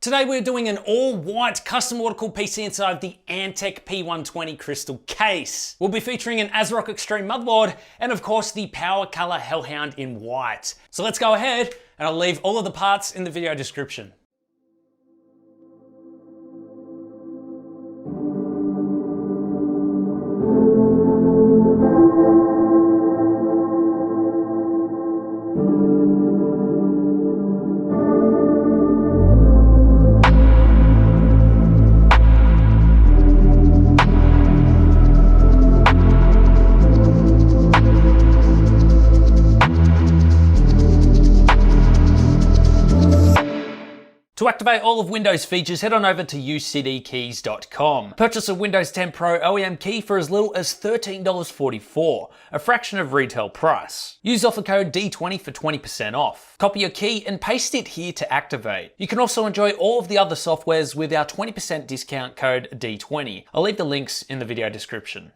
Today we're doing an all-white custom water-cooled PC inside the Antec P120 crystal case. We'll be featuring an ASRock Extreme motherboard and of course the Power Color Hellhound in white. So let's go ahead and I'll leave all of the parts in the video description. To activate all of Windows features, head on over to ucdkeys.com. Purchase a Windows 10 Pro OEM key for as little as $13.44, a fraction of retail price. Use offer code D20 for 20% off. Copy your key and paste it here to activate. You can also enjoy all of the other softwares with our 20% discount code D20. I'll leave the links in the video description.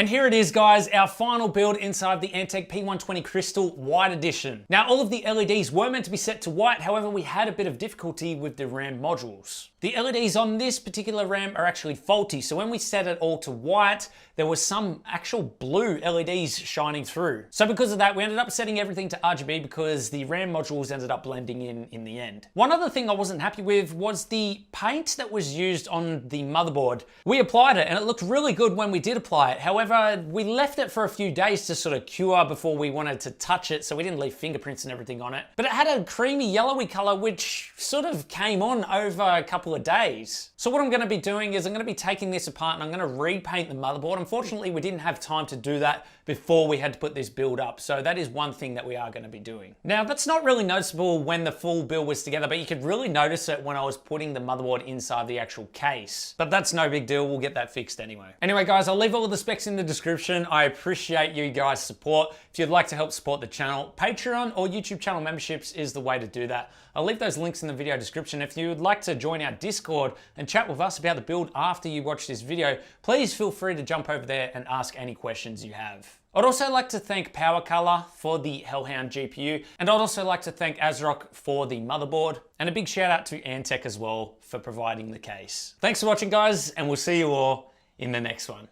And here it is, guys, our final build inside the Antec P120 Crystal White Edition. Now, all of the LEDs were meant to be set to white, however, we had a bit of difficulty with the RAM modules. The LEDs on this particular RAM are actually faulty, so when we set it all to white, there was some actual blue LEDs shining through. So because of that, we ended up setting everything to RGB because the RAM modules ended up blending in the end. One other thing I wasn't happy with was the paint that was used on the motherboard. We applied it and it looked really good when we did apply it. However, we left it for a few days to sort of cure before we wanted to touch it, so we didn't leave fingerprints and everything on it. But it had a creamy yellowy color, which sort of came on over a couple of days. So what I'm gonna be doing is I'm gonna be taking this apart and I'm gonna repaint the motherboard. Unfortunately, we didn't have time to do that before we had to put this build up. So that is one thing that we are gonna be doing. Now, that's not really noticeable when the full build was together, but you could really notice it when I was putting the motherboard inside the actual case. But that's no big deal, we'll get that fixed anyway. Anyway, guys, I'll leave all of the specs in the description. I appreciate you guys' support. If you'd like to help support the channel, Patreon or YouTube channel memberships is the way to do that. I'll leave those links in the video description. If you would like to join our Discord and chat with us about the build after you watch this video, please feel free to jump over there and ask any questions you have. I'd also like to thank Power Color for the Hellhound GPU, and I'd also like to thank ASRock for the motherboard, and a big shout out to Antec as well for providing the case. Thanks for watching, guys, and we'll see you all in the next one.